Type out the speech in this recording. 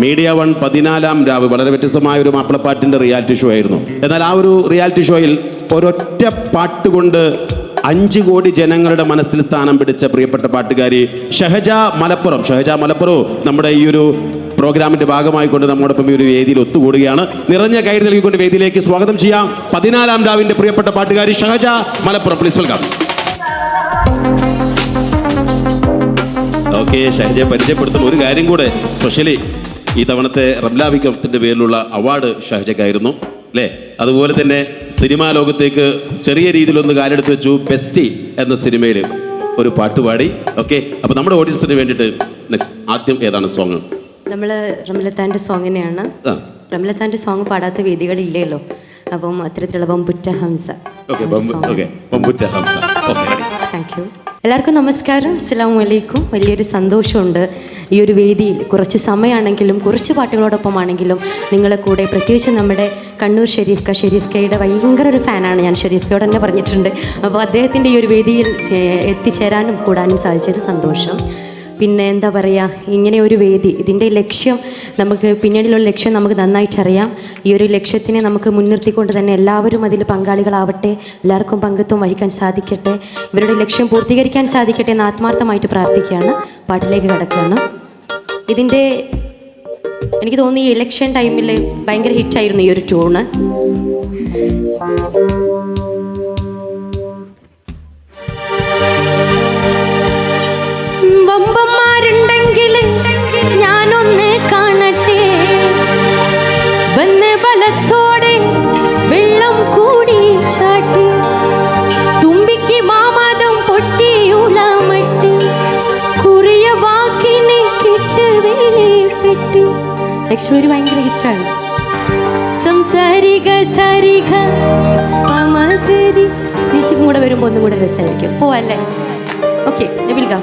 Media 1 14-ാം രാവ് വളരെ വ്യത്യസ്തമായ ഒരു മാപ്പിളപ്പാട്ടിൻ്റെ റിയാലിറ്റി ഷോ ആയിരുന്നു. എന്നാൽ ആ ഒരു റിയാലിറ്റി ഷോയിൽ ഒരൊറ്റ പാട്ട് കൊണ്ട് 5 കോടി ജനങ്ങളുടെ മനസ്സിൽ സ്ഥാനം പിടിച്ച പ്രിയപ്പെട്ട പാട്ടുകാരി ഷഹജ മലപ്പുറം നമ്മുടെ ഈ ഒരു പ്രോഗ്രാമിൻ്റെ ഭാഗമായിക്കൊണ്ട് നമ്മോടൊപ്പം ഈ ഒരു വേദിയിൽ ഒത്തുകൂടുകയാണ്. നിറഞ്ഞ കൈയ്യടി നൽകിക്കൊണ്ട് വേദിയിലേക്ക് സ്വാഗതം ചെയ്യാം 14-ാം രാവിൻ്റെ പ്രിയപ്പെട്ട പാട്ടുകാരി Shahaja Malappuram. Please welcome. Okay, ഷഹജയെ പരിചയപ്പെടുത്തുന്ന ഒരു കാര്യം കൂടെ, സ്പെഷ്യലി ഈ തവണത്തെ റംല വിക്രമത്തിൻ്റെ പേരിലുള്ള അവാർഡ് ഷഹജയ്ക്കായിരുന്നു അല്ലേ? അതുപോലെ തന്നെ സിനിമാ ലോകത്തേക്ക് ചെറിയ രീതിയിലൊന്ന് കാലെടുത്ത് വെച്ചു. ബെസ്റ്റി എന്ന സിനിമയിൽ ഒരു പാട്ടുപാടി. ഓക്കെ, അപ്പോൾ നമ്മുടെ ഓഡിയൻസിന് വേണ്ടിയിട്ട് നെക്സ്റ്റ് ആദ്യം ഏതാണ് സോങ്? നമ്മൾ റംലത്താൻ്റെ സോങ്ങിനെയാണ്. റംലത്താൻ്റെ സോങ് പാടാത്ത വേദികളില്ലല്ലോ, അപ്പം അത്തരത്തിലുള്ള ബംബുറ്റ ഹംസ. Thank you. എല്ലാവർക്കും നമസ്കാരം, അസ്സലാമു അലൈക്കും. വലിയൊരു സന്തോഷമുണ്ട് ഈ ഒരു വേദിയിൽ കുറച്ച് സമയമാണെങ്കിലും കുറച്ച് പാട്ടുകളോടൊപ്പം ആണെങ്കിലും നിങ്ങളെ കൂടെ, പ്രത്യേകിച്ച് നമ്മുടെ കണ്ണൂർ ഷെരീഫ് കയുടെ ഭയങ്കര ഒരു ഫാനാണ് ഞാൻ. ഷെരീഫ് കയോട് തന്നെ പറഞ്ഞിട്ടുണ്ട്. അപ്പോൾ അദ്ദേഹത്തിൻ്റെ ഈ ഒരു വേദിയിൽ എത്തിച്ചേരാനും കൂടാനും സാധിച്ചൊരു സന്തോഷം. പിന്നെ എന്താ പറയുക, ഇങ്ങനെ ഒരു വേദി, ഇതിൻ്റെ ലക്ഷ്യം നമുക്ക് പിന്നീടുള്ള ലക്ഷ്യം നമുക്ക് നന്നായിട്ടറിയാം. ഈ ഒരു ലക്ഷ്യത്തിനെ നമുക്ക് മുൻനിർത്തിക്കൊണ്ട് തന്നെ എല്ലാവരും അതിൽ പങ്കാളികളാവട്ടെ, എല്ലാവർക്കും പങ്കുത്വം വഹിക്കാൻ സാധിക്കട്ടെ, ഇവരുടെ ലക്ഷ്യം പൂർത്തീകരിക്കാൻ സാധിക്കട്ടെ എന്ന് ആത്മാർത്ഥമായിട്ട് പ്രാർത്ഥിക്കുകയാണ്. പാട്ടിലേക്ക് കിടക്കുകയാണ്. ഇതിൻ്റെ എനിക്ക് തോന്നുന്നു ഈ ഇലക്ഷൻ ടൈമിൽ ഭയങ്കര ഹിറ്റായിരുന്നു ഈ ഒരു ട്യൂണ്. വമ്പന്മാരുണ്ടെങ്കിൽ ഞാനൊന്ന് കാണട്ടെ, വന്ന് ബലത്തോടെ വെള്ളം കൂടി ചാട്ടി, തുമ്പിക്ക് മാമാദം പൊട്ടിയുളമട്ടി, കുറിയ വാക്കിനെ കിട്ട് വേലപ്പെട്ടി. ലക്ഷ്മി ഭയങ്കര ഹിറ്റാണ്. സംസാരിക സാരിക പമകരി മ്യൂസിക്കും കൂടെ വരുമ്പോൾ ഒന്നും കൂടെ രസമായിരിക്കും. പോവല്ലേ? ഓക്കെ, നബിൽക.